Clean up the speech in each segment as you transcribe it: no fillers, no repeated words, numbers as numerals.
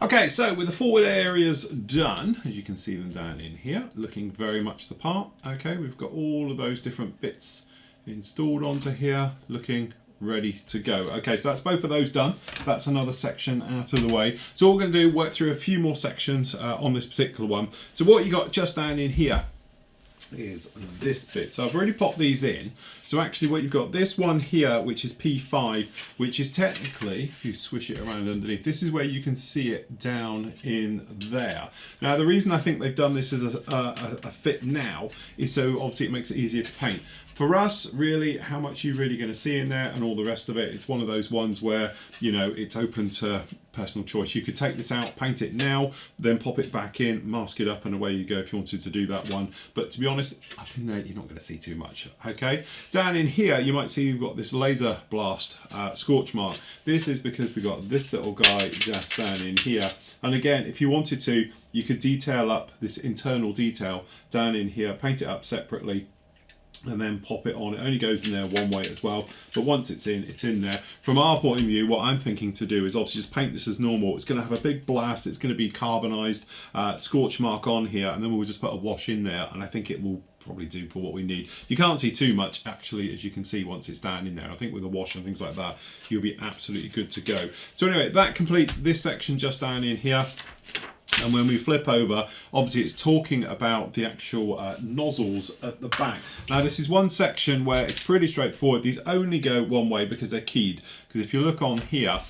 Okay, so with the forward areas done, as you can see them down in here, looking very much the part. Okay, we've got all of those different bits installed onto here, looking ready to go. Okay, so that's both of those done. That's another section out of the way. So what we're going to do, work through a few more sections on this particular one. So what you got just down in here is this bit. So I've already popped these in. So actually what you've got, this one here, which is P5, which is technically, if you swish it around underneath, this is where you can see it down in there. Now the reason I think they've done this as a fit now is so obviously it makes it easier to paint. For us, really, how much you're really going to see in there and all the rest of it, it's one of those ones where, you know, it's open to personal choice. You could take this out, paint it now, then pop it back in, mask it up, and away you go if you wanted to do that one. But to be honest, up in there, you're not going to see too much, okay? Down in here, you might see you've got this laser blast scorch mark. This is because we've got this little guy just down in here. And again, if you wanted to, you could detail up this internal detail down in here, paint it up separately, and then pop it on. It only goes in there one way as well, but once it's in there. From our point of view, what I'm thinking to do is obviously just paint this as normal. It's going to have a big blast, it's going to be carbonized, scorch mark on here, and then we'll just put a wash in there, and I think it will probably do for what we need. You can't see too much actually, as you can see once it's down in there. I think with a wash and things like that, you'll be absolutely good to go. So anyway, that completes this section just down in here. And when we flip over, obviously it's talking about the actual nozzles at the back. Now this is one section where it's pretty straightforward. These only go one way because they're keyed. Because if you look on here,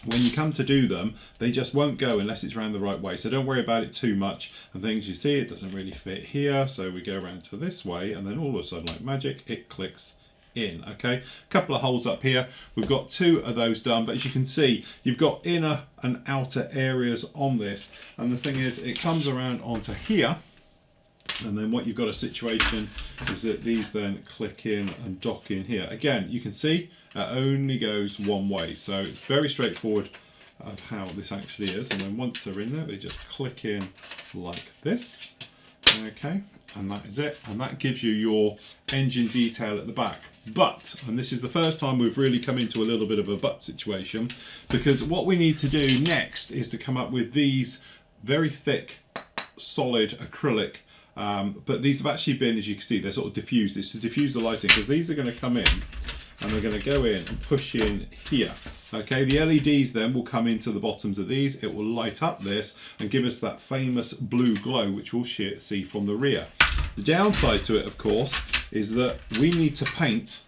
when you come to do them, they just won't go unless it's around the right way. So don't worry about it too much. And things you see, it doesn't really fit here. So we go around to this way, and then all of a sudden, like magic, it clicks in. Okay, a couple of holes up here. We've got two of those done, but as you can see, you've got inner and outer areas on this. And the thing is, it comes around onto here. And then what you've got a situation is that these then click in and dock in here. Again, you can see it only goes one way. So it's very straightforward of how this actually is. And then once they're in there, they just click in like this. Okay, and that is it. And that gives you your engine detail at the back. But, and this is the first time we've really come into a little bit of a but situation, because what we need to do next is to come up with these very thick, solid acrylic. But these have actually been, as you can see, they're sort of diffused. It's to diffuse the lighting, because these are going to come in and they're going to go in and push in here. Okay, the LEDs then will come into the bottoms of these. It will light up this and give us that famous blue glow, which we'll see from the rear. The downside to it, of course, is that we need to paint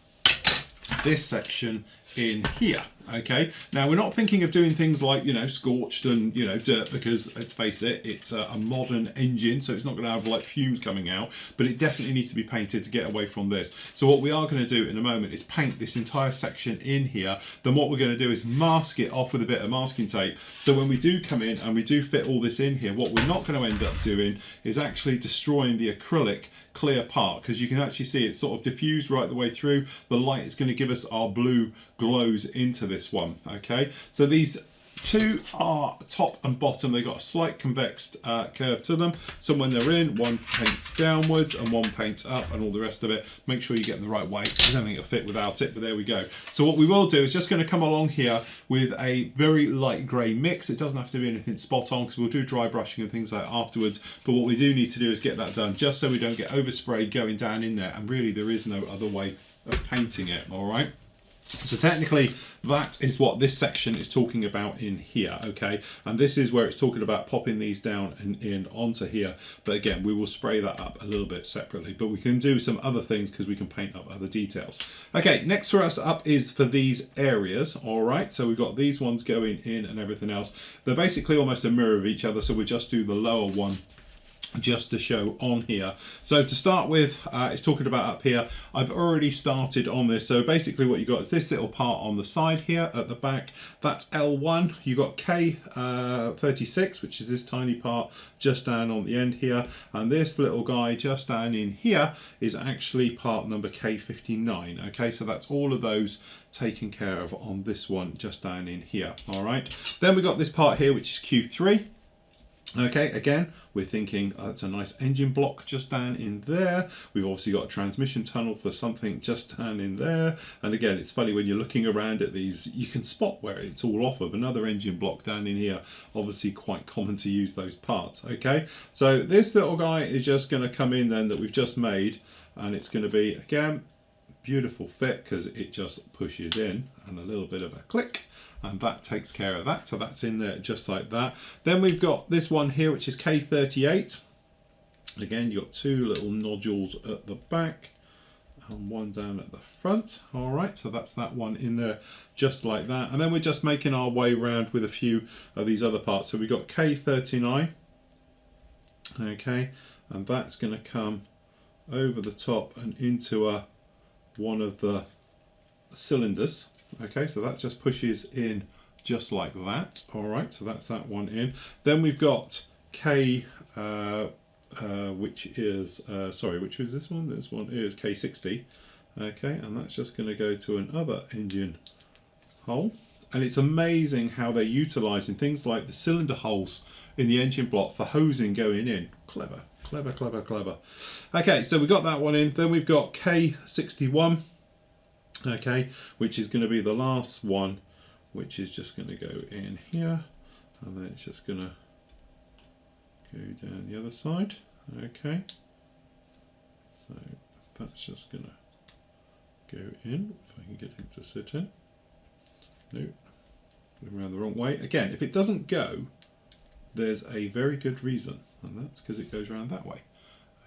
this section in here. Okay, now we're not thinking of doing things like, you know, scorched and, you know, dirt, because let's face it, it's a modern engine, so it's not going to have like fumes coming out, but it definitely needs to be painted to get away from this. So what we are going to do in a moment is paint this entire section in here. Then what we're going to do is mask it off with a bit of masking tape. So when we do come in and we do fit all this in here, what we're not going to end up doing is actually destroying the acrylic clear part, because you can actually see it's sort of diffused right the way through. The light is going to give us our blue glows into this one. Okay, so these two are top and bottom. They've got a slight convex curve to them, so when they're in, one paints downwards and one paints up, and all the rest of it. Make sure you get in the right way. I don't think it'll fit without it, but there we go. So what we will do is just going to come along here with a very light grey mix. It doesn't have to be anything spot on, because we'll do dry brushing and things like that afterwards, but what we do need to do is get that done, just so we don't get overspray going down in there, and really there is no other way of painting it. All right, so technically that is what this section is talking about in here. Okay, and this is where it's talking about popping these down and in onto here, but again we will spray that up a little bit separately, but we can do some other things because we can paint up other details. Okay, next for us up is for these areas. All right, so we've got these ones going in and everything else. They're basically almost a mirror of each other, so we'll just do the lower one just to show on here. So to start with, it's talking about up here. I've already started on this. So basically what you got is this little part on the side here at the back. That's L1. You got K36, which is this tiny part just down on the end here, and this little guy just down in here is actually part number K59. Okay, so that's all of those taken care of on this one just down in here. All right, then we got this part here, which is Q3. Okay, again, we're thinking that's a nice engine block just down in there. We've obviously got a transmission tunnel for something just down in there. And again, it's funny when you're looking around at these, you can spot where it's all off of. Another engine block down in here, obviously quite common to use those parts. Okay, so this little guy is just going to come in then that we've just made, and it's going to be, again, beautiful fit because it just pushes in and a little bit of a click, and that takes care of that. So that's in there just like that. Then we've got this one here, which is K38. Again, you've got two little nodules at the back and one down at the front. All right, so that's that one in there just like that. And then we're just making our way around with a few of these other parts. So we've got K39. Okay, and that's going to come over the top and into one of the cylinders. Okay, so that just pushes in just like that. All right, so that's that one in. Then we've got K, which is, which was this one? This one is K60. Okay, and that's just going to go to another engine hole. And it's amazing how they're utilising things like the cylinder holes in the engine block for hosing going in. Clever, clever, clever, clever. Okay, so we've got that one in. Then we've got K61. Okay, which is going to be the last one, which is just going to go in here, and then it's just going to go down the other side. Okay, so that's just going to go in. If I can get him to sit in. Nope, around the wrong way. Again, if it doesn't go, there's a very good reason, and that's because it goes around that way.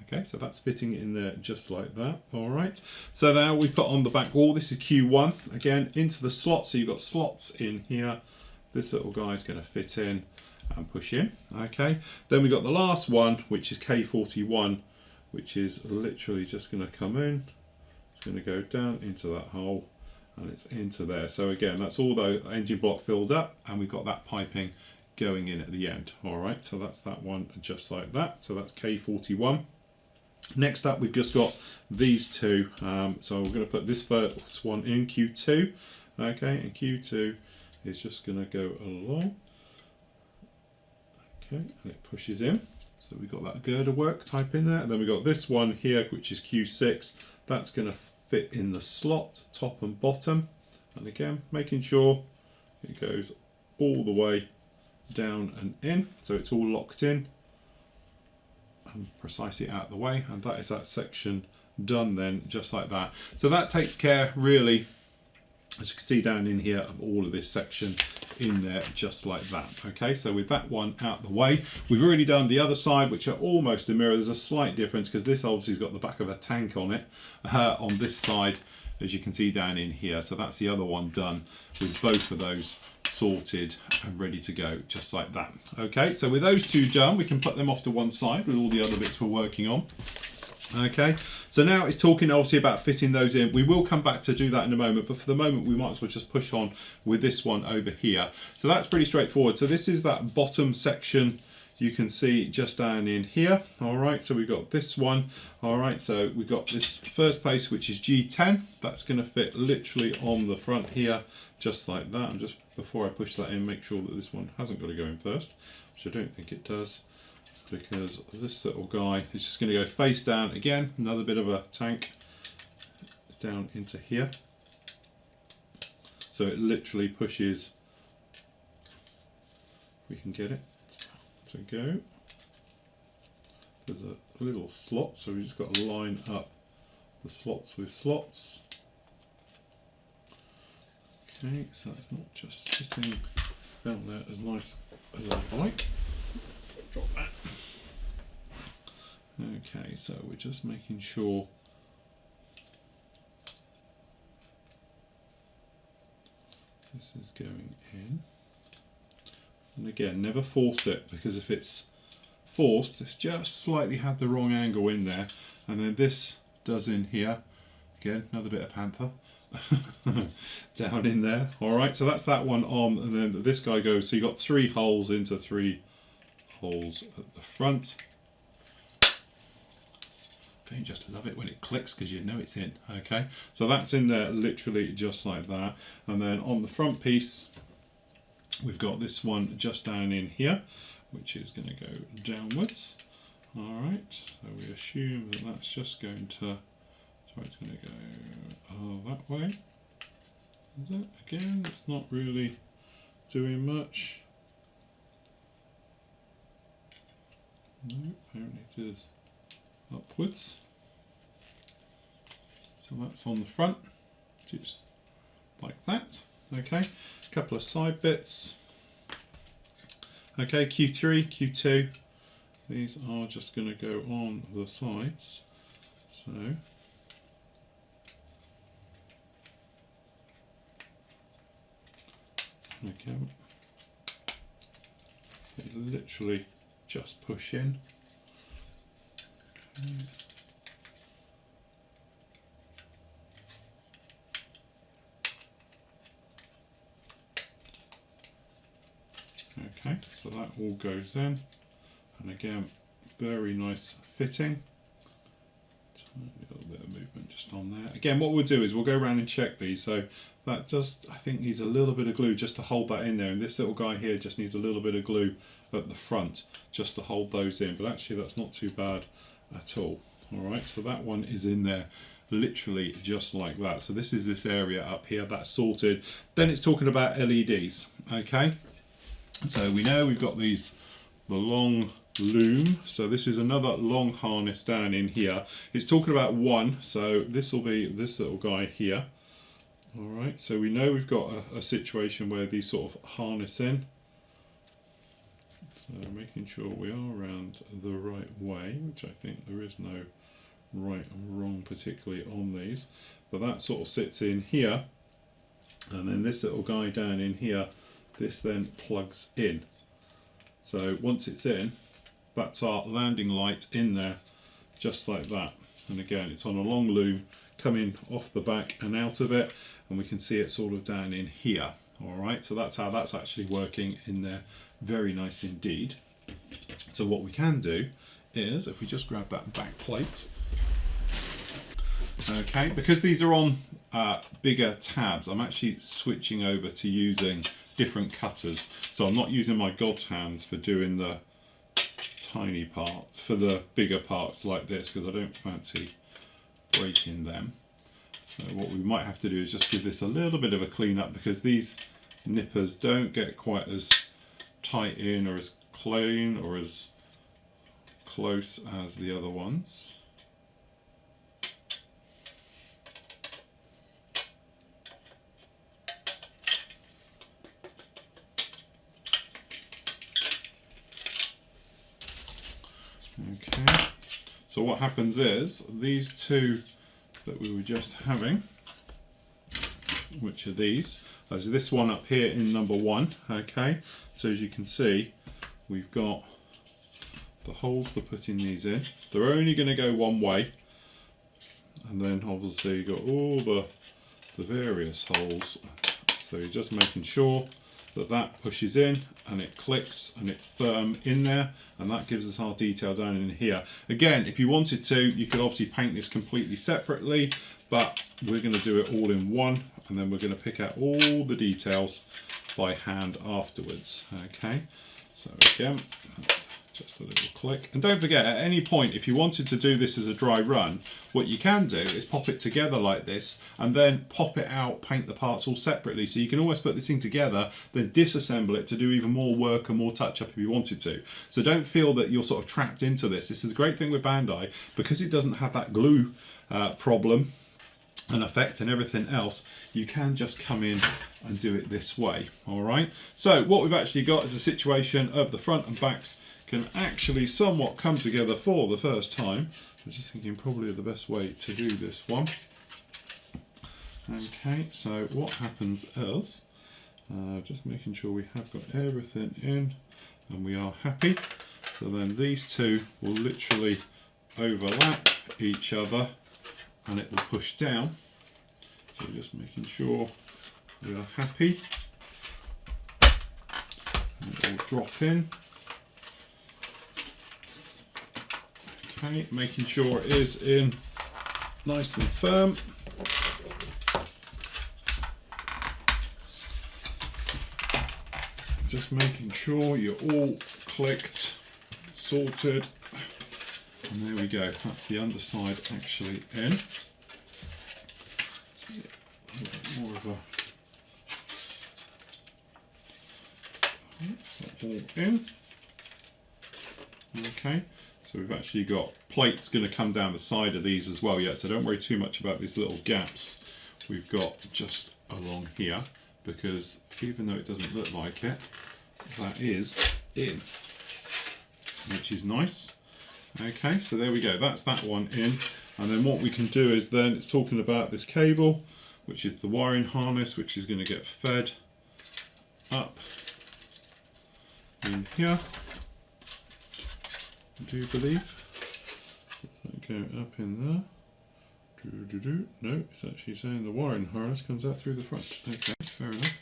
Okay, so that's fitting in there just like that. All right, so now we put on the back wall. This is Q1, again, into the slot. So you've got slots in here. This little guy is going to fit in and push in. Okay, then we've got the last one, which is K41, which is literally just going to come in. It's going to go down into that hole, and it's into there. So again, that's all the engine block filled up, and we've got that piping going in at the end. All right, so that's that one just like that. So that's K41. Next up, we've just got these two. So we're going to put this first one in, Q2. Okay, and Q2 is just going to go along. Okay, and it pushes in. So we've got that girder work type in there. And then we've got this one here, which is Q6. That's going to fit in the slot, top and bottom. And again, making sure it goes all the way down and in. So it's all locked in and precisely out of the way, and that is that section done then just like that. So that takes care really, as you can see down in here, of all of this section in there just like that. Okay, so with that one out the way, we've already done the other side, which are almost a mirror. There's a slight difference because this obviously has got the back of a tank on it on this side, as you can see down in here. So that's the other one done with both of those sorted and ready to go just like that. Okay, so with those two done, we can put them off to one side with all the other bits we're working on. Okay, so now it's talking obviously about fitting those in. We will come back to do that in a moment, but for the moment we might as well just push on with this one over here. So that's pretty straightforward. So this is that bottom section you can see just down in here. All right, so we've got this one. All right, so we've got this first place, which is G10. That's going to fit literally on the front here just like that. And just before I push that in, make sure that this one hasn't got to go in first, which I don't think it does, because this little guy is just going to go face down again. Another bit of a tank down into here. So it literally pushes, we can get it to go. There's a little slot, so we just got to line up the slots with slots. Okay, so it's not just sitting down there as nice as I like. Drop that. Okay, so we're just making sure this is going in. And again, never force it, because if it's forced, it's just slightly had the wrong angle in there. And then this does in here. Again, another bit of panther down in there. All right, so that's that one on, and then this guy goes. So you got 3 holes into 3 holes at the front. Don't you just love it when it clicks, because you know it's in. Okay, so that's in there literally just like that. And then on the front piece, we've got this one just down in here, which is going to go downwards. Alright, so we assume that that's just going to, so it's going to go that way. Is it? Again, it's not really doing much. No, apparently it is upwards. So that's on the front, just like that. Okay, a couple of side bits. Okay, Q3, Q2. These are just going to go on the sides. So again, they literally just push in. Okay, so that all goes in, and again, very nice fitting. A little bit of movement just on there. Again, what we'll do is we'll go around and check these. So that just, I think, needs a little bit of glue just to hold that in there, and this little guy here just needs a little bit of glue at the front just to hold those in, but actually that's not too bad at all. Alright, so that one is in there literally just like that. So this is this area up here, that's sorted. Then it's talking about LEDs. Okay, so we know we've got these, the long loom, so this is another long harness down in here. It's talking about one, so this will be this little guy here. Alright, so we know we've got a situation where these sort of harness in. So making sure we are around the right way, which I think there is no right and wrong particularly on these, but that sort of sits in here, and then this little guy down in here, this then plugs in. So once it's in, that's our landing light in there, just like that. And again, it's on a long loom coming off the back and out of it, and we can see it sort of down in here. Alright, so that's how that's actually working in there. Very nice indeed. So what we can do is, if we just grab that back plate, okay, because these are on bigger tabs, I'm actually switching over to using different cutters. So I'm not using my God's hands for doing the tiny part, for the bigger parts like this, because I don't fancy breaking them. So what we might have to do is just give this a little bit of a clean up, because these nippers don't get quite as tight in or as clean or as close as the other ones. Okay, so what happens is these two that we were just having, which are these, there's this one up here in number 1. Okay, so as you can see, we've got the holes for putting these in. They're only going to go one way, and then obviously you've got all the various holes, so you're just making sure that that pushes in and it clicks and it's firm in there, and that gives us our detail down in here. Again, if you wanted to, you could obviously paint this completely separately, but we're going to do it all in one, and then we're going to pick out all the details by hand afterwards. Okay, so again, that's just a little click. And don't forget, at any point, if you wanted to do this as a dry run, what you can do is pop it together like this, and then pop it out, paint the parts all separately. So you can always put this thing together, then disassemble it to do even more work and more touch up if you wanted to. So don't feel that you're sort of trapped into this. This is a great thing with Bandai, because it doesn't have that glue problem and effect and everything else. You can just come in and do it this way. All right, so what we've actually got is a situation of the front and backs can actually somewhat come together for the first time. I'm just thinking probably the best way to do this one. Okay, so what happens is, just making sure we have got everything in and we are happy. So then these two will literally overlap each other and it will push down. So just making sure we are happy. And it will drop in. Okay, making sure it is in nice and firm. Just making sure you're all clicked, sorted, and there we go. That's the underside actually in. A little bit more of a. It's not all in. Okay, so we've actually got plates going to come down the side of these as well yet, so don't worry too much about these little gaps we've got just along here, because even though it doesn't look like it, that is in, which is nice. Okay, so there we go, that's that one in. And then what we can do is then, it's talking about this cable, which is the wiring harness, which is going to get fed up in here, I do believe. Does that go up in there? No, it's actually saying the wiring harness comes out through the front. Okay, fair enough.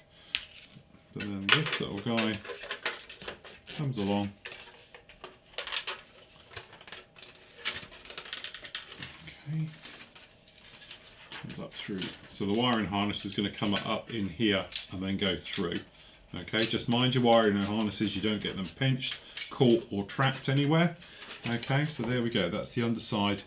But then this little guy comes along. Okay. Comes up through. So the wiring harness is going to come up in here and then go through. Okay, just mind your wiring harnesses, you don't get them pinched, caught or trapped anywhere. Okay, so there we go, that's the underside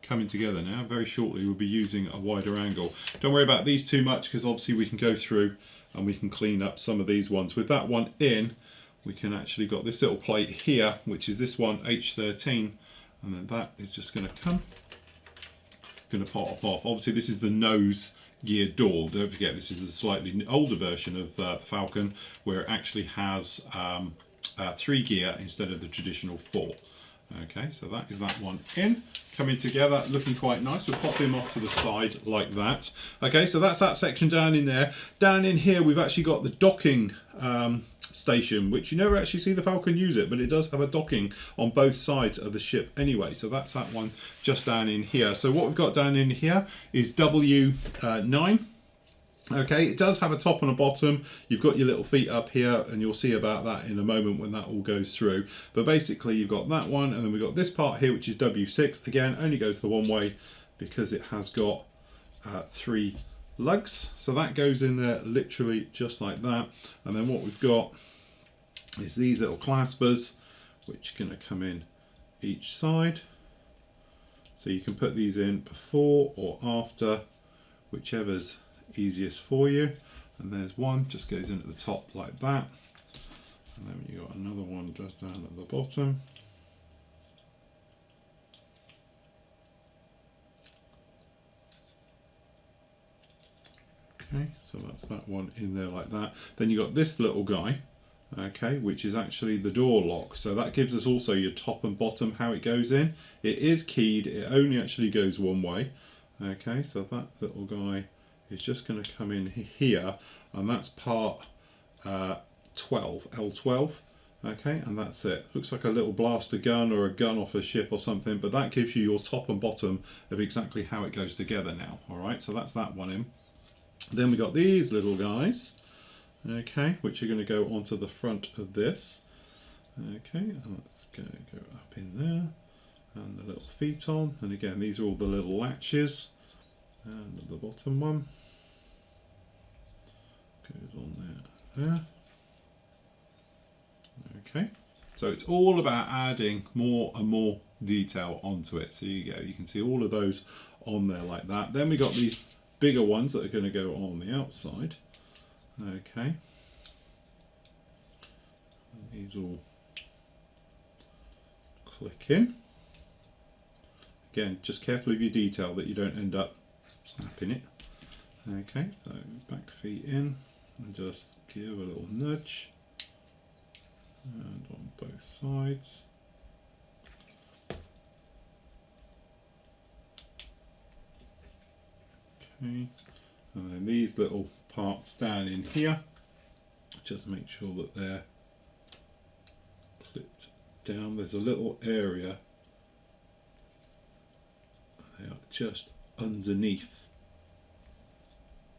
coming together now. Very shortly we'll be using a wider angle. Don't worry about these too much, because obviously we can go through and we can clean up some of these ones. With that one in, we can actually got this little plate here, which is this one H13, and then that is just going to come, going to pop off. Obviously this is the nose gear door. Don't forget, this is a slightly older version of the Falcon, where it actually has 3 gear instead of the traditional 4. Okay, so that is that one in, coming together, looking quite nice. We'll pop him off to the side like that. Okay, so that's that section down in there. Down in here we've actually got the docking station, which you never actually see the Falcon use it, but it does have a docking on both sides of the ship anyway. So that's that one just down in here. So what we've got down in here is W9. Okay, it does have a top and a bottom. You've got your little feet up here, and you'll see about that in a moment when that all goes through. But basically you've got that one, and then we've got this part here, which is W6. Again, only goes the one way because it has got 3 lugs. So that goes in there literally just like that. And then what we've got is these little claspers, which are going to come in each side. So you can put these in before or after, whichever's easiest for you. And there's one, just goes in at the top like that. And then you got another one just down at the bottom. Okay, so that's that one in there like that. Then you got this little guy, okay, which is actually the door lock. So that gives us also your top and bottom, how it goes in. It is keyed, it only actually goes one way. Okay, so that little guy is just going to come in here, and that's part 12, L12. Okay, and that's it. Looks like a little blaster gun or a gun off a ship or something, but that gives you your top and bottom of exactly how it goes together now. All right, so that's that one in. Then we got these little guys, okay, which are going to go onto the front of this. Okay, and let's go up in there, and the little feet on, and again these are all the little latches, and the bottom one goes on there. Okay, so it's all about adding more and more detail onto it. So you go, you can see all of those on there like that. Then we got these bigger ones that are going to go on the outside. Okay, and these all click in. Again, just careful of your detail that you don't end up snapping it. Okay, so back feet in and just give a little nudge, and on both sides. Okay, and then these little parts down in here, just make sure that they're clipped down. There's a little area, they are just underneath,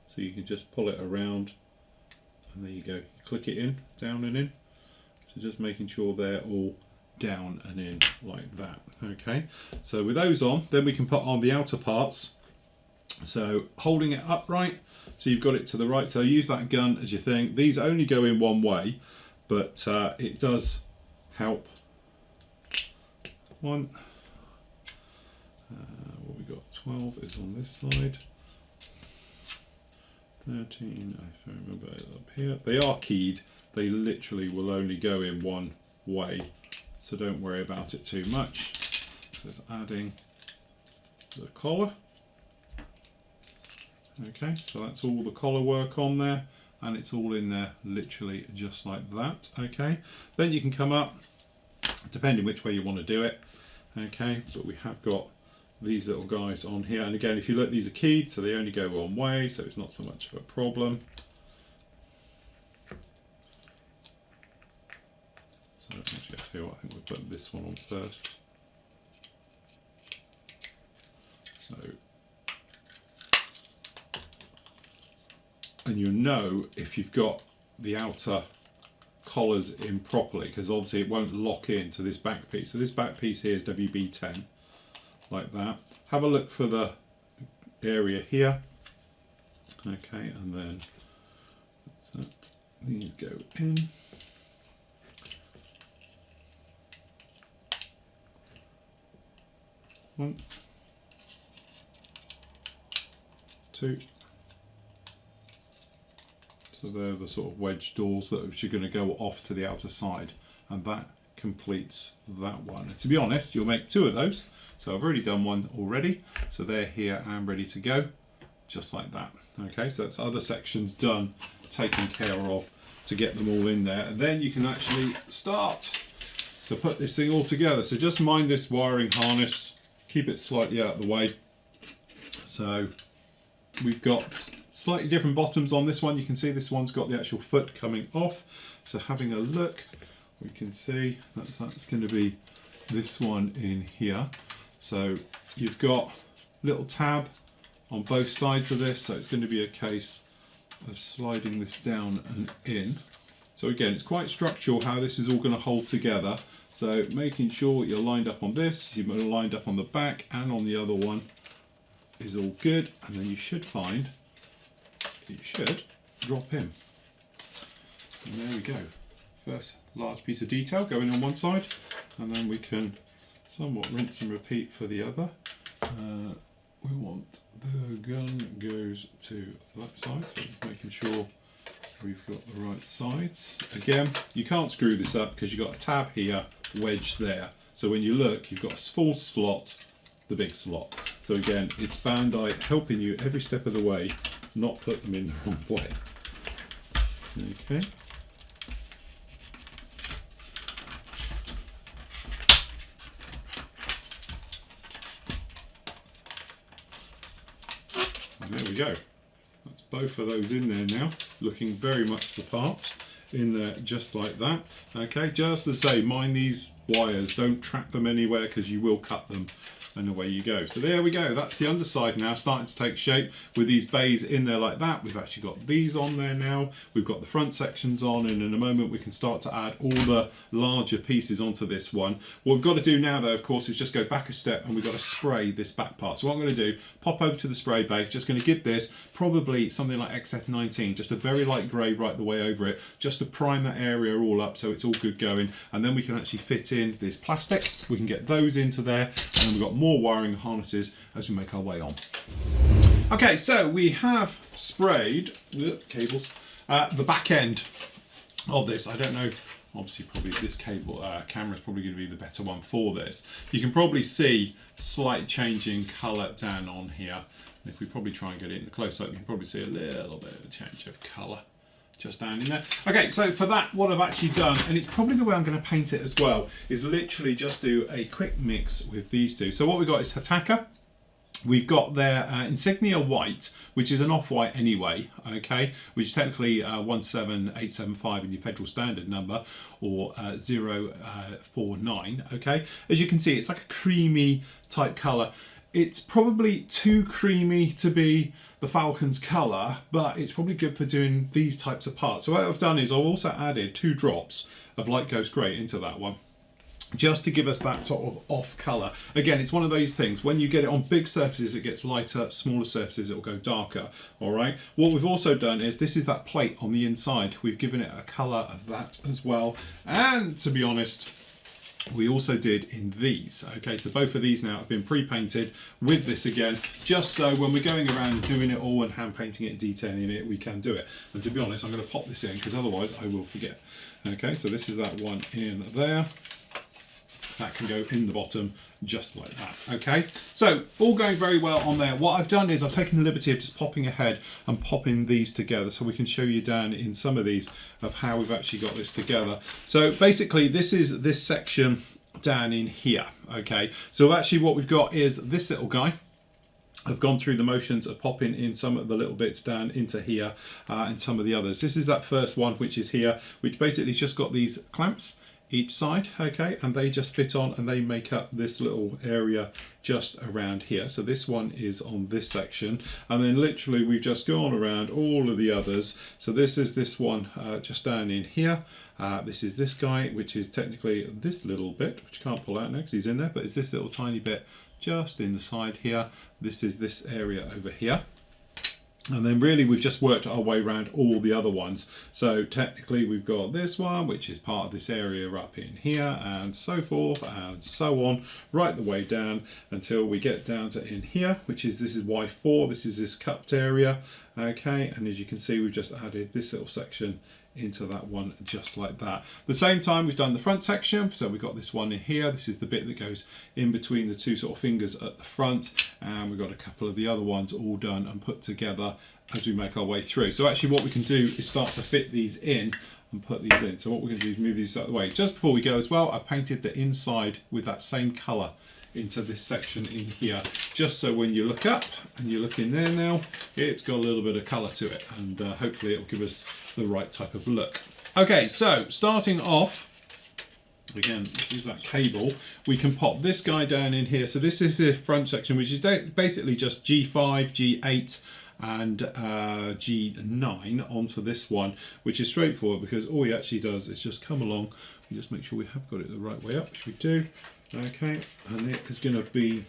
so you can just pull it around, and there you go, you click it in, down and in. So just making sure they're all down and in like that. Okay, so with those on, then we can put on the outer parts. So holding it upright, so you've got it to the right, so use that gun as your thing. These only go in one way, but it does help. One. What we got? 12 is on this side. 13, if I remember it up here. They are keyed. They literally will only go in one way, so don't worry about it too much. Just adding the collar. Okay, so that's all the collar work on there, and it's all in there literally just like that. Okay, then you can come up, depending which way you want to do it. Okay, but we have got these little guys on here, and again, if you look, these are keyed, so they only go one way, so it's not so much of a problem. So actually, I tell you what, I think we'll put this one on first. So, and you'll know if you've got the outer collars in properly, because obviously it won't lock into this back piece. So this back piece here is WB10, like that. Have a look for the area here. Okay, and then that's that. These go in. One, two. So they're the sort of wedge doors that you're going to go off to the outer side, and that completes that one. And to be honest, you'll make two of those. So I've already done one already, so they're here and ready to go, just like that. Okay, so that's other sections done, taken care of to get them all in there, and then you can actually start to put this thing all together. So just mind this wiring harness, keep it slightly out of the way. So we've got slightly different bottoms on this one. You can see this one's got the actual foot coming off. So having a look, we can see that that's going to be this one in here. So you've got little tab on both sides of this, so it's going to be a case of sliding this down and in. So again, it's quite structural how this is all going to hold together. So making sure you're lined up on this, you're lined up on the back and on the other one is all good, and then you should find it should drop in. And there we go. First large piece of detail going on one side, and then we can somewhat rinse and repeat for the other. We want the gun goes to that side, so just making sure we've got the right sides. Again, you can't screw this up because you've got a tab here, wedge there. So when you look, you've got a small slot, the big slot. So again, it's Bandai helping you every step of the way, not put them in the wrong way. Okay. And there we go. That's both of those in there now, looking very much the part. In there just like that. Okay, just to say, mind these wires, don't trap them anywhere because you will cut them, and away you go. So there we go, that's the underside now starting to take shape with these bays in there like that. We've actually got these on there now, we've got the front sections on, and in a moment we can start to add all the larger pieces onto this one. What we've got to do now though, of course, is just go back a step, and we've got to spray this back part. So what I'm going to do, pop over to the spray bay, just going to give this probably something like XF19, just a very light grey right the way over it, just to prime that area all up so it's all good going, and then we can actually fit in this plastic. We can get those into there, and then we've got more wiring harnesses as we make our way on. Okay, so we have sprayed cables the back end of this. I don't know, obviously probably this cable camera is probably going to be the better one for this. You can probably see slight change in colour down on here. And if we probably try and get it in the close-up, you can probably see a little bit of a change of colour just down in there. Okay, so for that, what I've actually done, and it's probably the way I'm going to paint it as well, is literally just do a quick mix with these two. So what we've got is Hataka. We've got their Insignia White, which is an off-white anyway, okay, which is technically 17875 in your federal standard number, or 049, okay. As you can see, it's like a creamy type colour. It's probably too creamy to be the Falcon's colour, but it's probably good for doing these types of parts. So what I've done is I've also added 2 drops of Light Ghost Grey into that one, just to give us that sort of off colour. Again, it's one of those things, when you get it on big surfaces it gets lighter, smaller surfaces it will go darker, alright? What we've also done is, this is that plate on the inside, we've given it a colour of that as well, and to be honest, we also did in these. Okay, so both of these now have been pre-painted with this again, just so when we're going around and doing it all and hand painting it, detailing it, we can do it. And to be honest, I'm going to pop this in because otherwise I will forget. Okay, so this is that one in there. That can go in the bottom just like that. Okay, so all going very well on there. What I've done is I've taken the liberty of just popping ahead and popping these together so we can show you down in some of these of how we've actually got this together. So basically this is this section down in here. Okay, so actually what we've got is this little guy. I've gone through the motions of popping in some of the little bits down into here and some of the others. This is that first one, which is here, which basically just got these clamps each side, okay, and they just fit on and they make up this little area just around here. So this one is on this section, and then literally we've just gone around all of the others. So this is this one just down in here. This is this guy, which is technically this little bit, which I can't pull out now because he's in there, but it's this little tiny bit just in the side here. This is this area over here. And then really we've just worked our way around all the other ones. So technically we've got this one, which is part of this area up in here, and so forth and so on, right the way down until we get down to in here, which is, this is Y4, this is this cupped area. Okay, and as you can see, we've just added this little section into that one just like that. At the same time, we've done the front section, so we've got this one in here. This is the bit that goes in between the two sort of fingers at the front, and we've got a couple of the other ones all done and put together as we make our way through. So actually what we can do is start to fit these in and put these in. So what we're going to do is move these out of the way. Just before we go as well, I've painted the inside with that same colour into this section in here, just so when you look up and you look in there now, it's got a little bit of colour to it, and hopefully it'll give us the right type of look. Okay, so starting off, again, this is that cable. We can pop this guy down in here. So this is the front section, which is basically just G5, G8 and G9 onto this one, which is straightforward because all he actually does is just come along. We just make sure we have got it the right way up, which we do. Okay, and it is going to be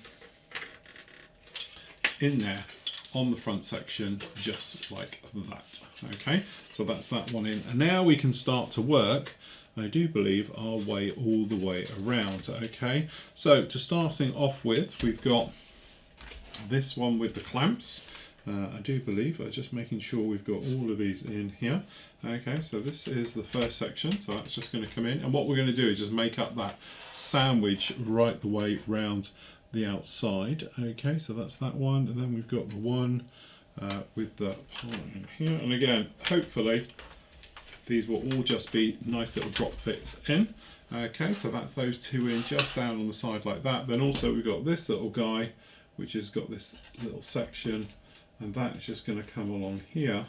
in there on the front section just like that. Okay, so that's that one in, and now we can start to work, I do believe, our way all the way around. Okay, so to starting off with, we've got this one with the clamps. I do believe, just making sure we've got all of these in here. Okay, so this is the first section, so that's just going to come in, and what we're going to do is just make up that sandwich right the way round the outside. Okay, so that's that one, and then we've got the one with the part in here, and again, hopefully these will all just be nice little drop fits in. Okay, so that's those two in just down on the side like that. Then also we've got this little guy, which has got this little section, and that's just going to come along here.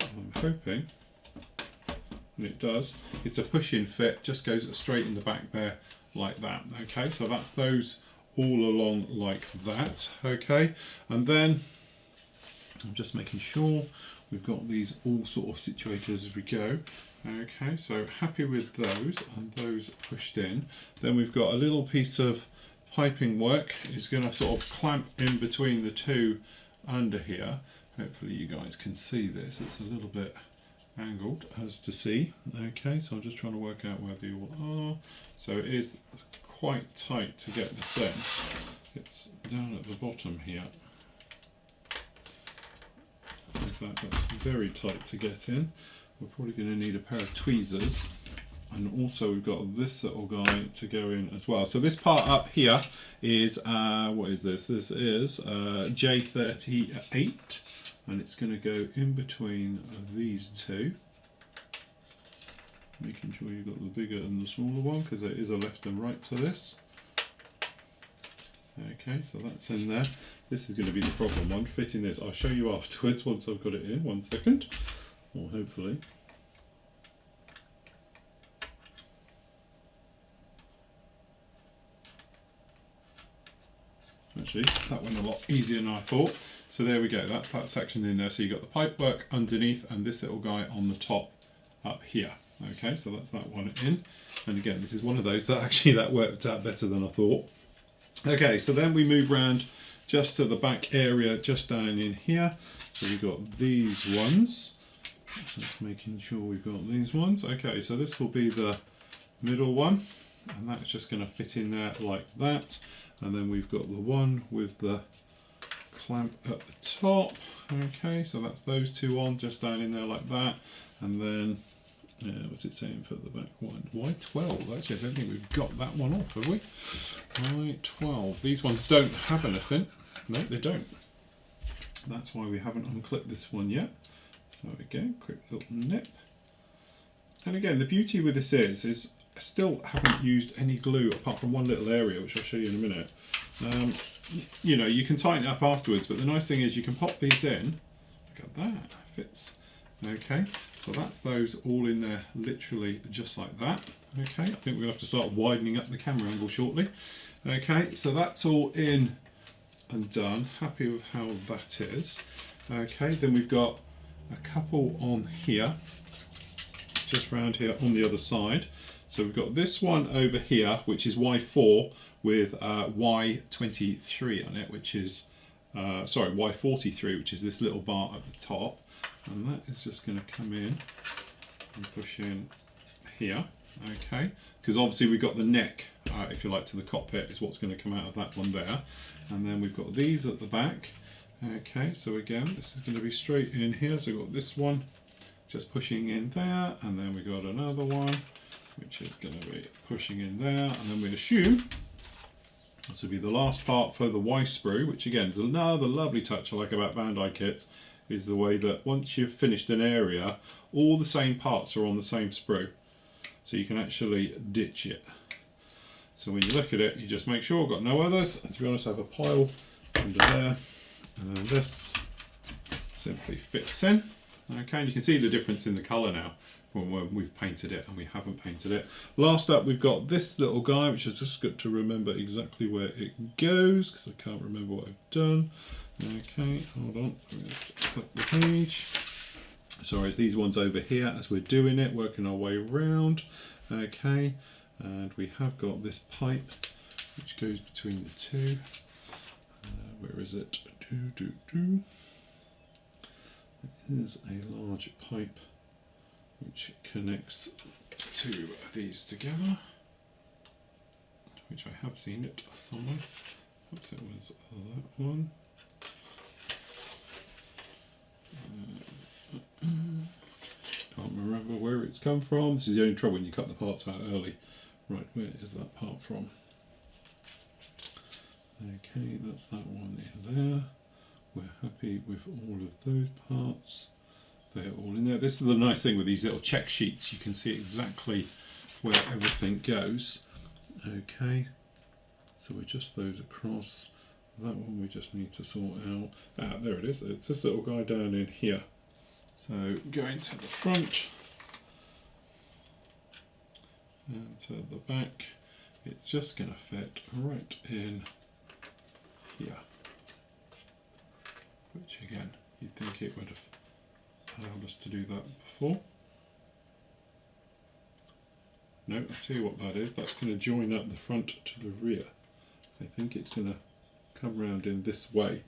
I'm hoping, and it does, it's a push-in fit, just goes straight in the back there like that. Okay, so that's those all along like that. Okay, and then I'm just making sure we've got these all sort of situated as we go. Okay, so happy with those, and those pushed in. Then we've got a little piece of piping work. It's going to sort of clamp in between the two under here. Hopefully you guys can see this. It's a little bit angled as to see. Okay, so I'm just trying to work out where they all are. So it is quite tight to get this in. It's down at the bottom here. In fact, that's very tight to get in. We're probably going to need a pair of tweezers. And also we've got this little guy to go in as well. So this part up here is, what is this? This is J38, and it's going to go in between these two. Making sure you've got the bigger and the smaller one, because there is a left and right to this. Okay, so that's in there. This is going to be the problem one, fitting this. I'll show you afterwards once I've got it in, 1 second, or hopefully. Actually, that went a lot easier than I thought. So there we go, that's that section in there. So you've got the pipe work underneath and this little guy on the top up here. Okay, so that's that one in. And again, this is one of those that actually that worked out better than I thought. Okay, so then we move around just to the back area, just down in here. So we've got these ones. Just making sure we've got these ones. Okay, so this will be the middle one. and that's just going to fit in there like that. And then we've got the one with the clamp at the top. Okay, so that's those two on, just down in there like that. And then, what's it saying for the back one? Y12, actually I don't think we've got that one off, have we? Y12, these ones don't have anything. No, they don't. That's why we haven't unclipped this one yet. So again, quick little nip. And again, the beauty with this is I still haven't used any glue apart from one little area, which I'll show you in a minute. You know, you can tighten it up afterwards, but the nice thing is you can pop these in. Look at that, fits. Okay, so that's those all in there, literally just like that. Okay, I think we'll have to start widening up the camera angle shortly. Okay, so that's all in and done. Happy with how that is. Okay, then we've got a couple on here, just round here on the other side. So we've got this one over here, which is Y4 with Y23 on it, which is, sorry, Y43, which is this little bar at the top. And that is just going to come in and push in here, okay? Because obviously we've got the neck, if you like, to the cockpit is what's going to come out of that one there. And then we've got these at the back. Okay, so again, this is going to be straight in here. So we've got this one just pushing in there, and then we've got another one which is going to be pushing in there, and then we assume this will be the last part for the Y sprue, which again is another lovely touch I like about Bandai kits, is the way that once you've finished an area, all the same parts are on the same sprue, so you can actually ditch it. So when you look at it, you just make sure I've got no others, and to be honest I have a pile under there, and then this simply fits in. Okay, and you can see the difference in the colour now from when we've painted it and we haven't painted it. Last up we've got this little guy, which is just got to remember exactly where it goes because I can't remember what I've done. Okay, hold on, let's flip the page. Sorry, it's these ones over here as we're doing it, working our way around. Okay, and we have got this pipe which goes between the two. Where is it? It is a large pipe which connects two of these together, which I have seen it somewhere. Perhaps it was that one. Can't remember where it's come from. This is the only trouble when you cut the parts out early. Right, where is that part from? Okay, that's that one in there. We're happy with all of those parts. They're all in there. This is the nice thing with these little check sheets. You can see exactly where everything goes. Okay, so we just those across. That one we just need to sort out. Ah, there it is. It's this little guy down in here. So going to the front and to the back, it's just going to fit right in here. Which again, you'd think it would have allowed us to do that before. No, I'll tell you what that is. That's going to join up the front to the rear. I think it's going to come round in this way.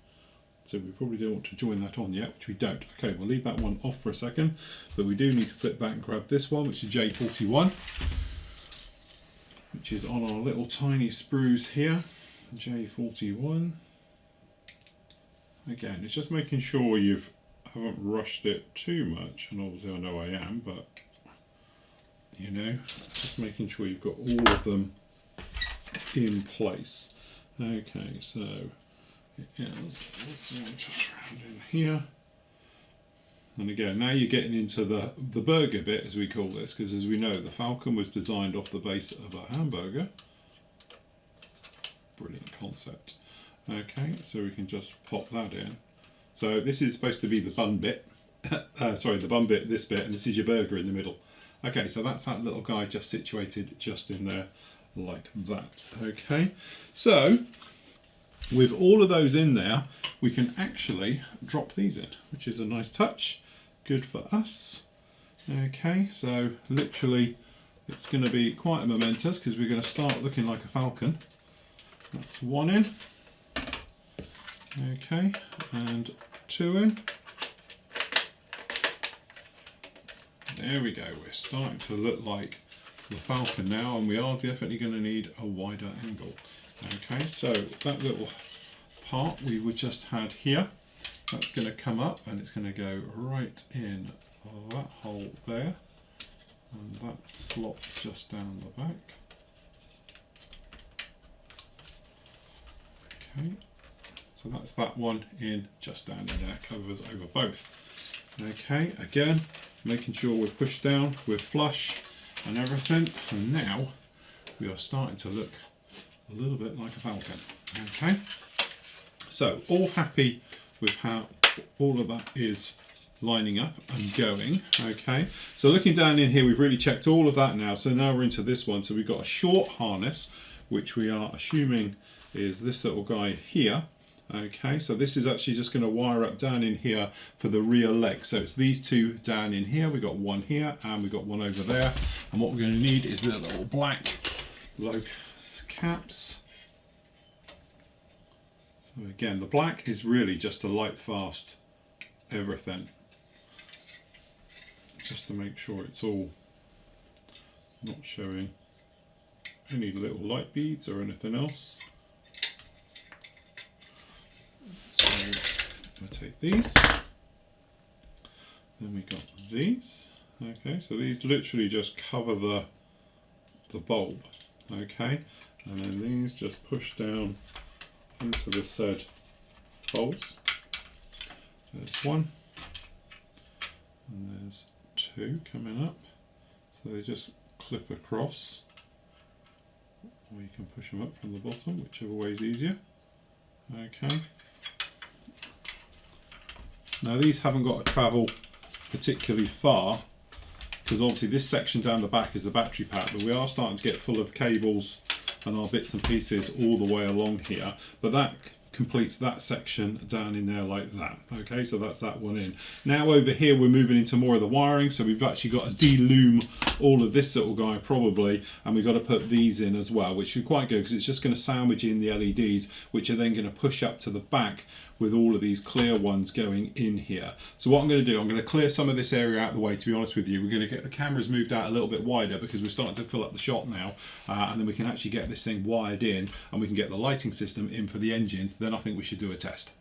So we probably don't want to join that on yet, which we don't. Okay, we'll leave that one off for a second, but we do need to flip back and grab this one, which is J41, which is on our little tiny sprues here. J41. Again, it's just making sure you haven't rushed it too much, and obviously I know I am, but you know, just making sure you've got all of them in place. Okay, so it is also just round in here. And again, now you're getting into the burger bit, as we call this, because as we know, the Falcon was designed off the base of a hamburger. Brilliant concept. Okay, so we can just pop that in. So this is supposed to be the bun bit. Sorry, the bun bit, this bit, and this is your burger in the middle. Okay, so that's that little guy just situated just in there like that. Okay, so with all of those in there, we can actually drop these in, which is a nice touch. Good for us. Okay, so literally it's going to be quite momentous because we're going to start looking like a Falcon. That's one in. Okay, and two in. There we go, we're starting to look like the Falcon now, and we are definitely going to need a wider angle. Okay, so that little part we would just had here, that's going to come up and it's going to go right in that hole there, and that slot just down the back. Okay, so that's that one in just down in there, covers over both. Okay, again, making sure we're pushed down, we're flush and everything, and now we are starting to look a little bit like a Falcon. Okay, so all happy with how all of that is lining up and going. Okay, so looking down in here, we've really checked all of that now. So now we're into this one. So we've got a short harness, which we are assuming is this little guy here. Okay, so this is actually just going to wire up down in here for the rear leg. So it's these two down in here. We've got one here and we've got one over there. And what we're going to need is the little black low caps. So again, the black is really just to light fast everything, just to make sure it's all not showing any little light beads or anything else. So we'll take these, then we got these. Okay, so these literally just cover the bulb. Okay, and then these just push down into the said holes. There's one, and there's two coming up. So they just clip across, or you can push them up from the bottom, whichever way is easier. Okay. Now these haven't got to travel particularly far, because obviously this section down the back is the battery pack, but we are starting to get full of cables and our bits and pieces all the way along here, but that completes that section down in there like that. Okay, so that's that one in. Now over here we're moving into more of the wiring, so we've actually got to de-lume all of this little guy probably, and we've got to put these in as well, which is quite good because it's just going to sandwich in the LEDs, which are then going to push up to the back with all of these clear ones going in here. So what I'm going to do, I'm going to clear some of this area out of the way. To be honest with you, we're going to get the cameras moved out a little bit wider because we're starting to fill up the shot now, and then we can actually get this thing wired in and we can get the lighting system in for the engines. Then I think we should do a test.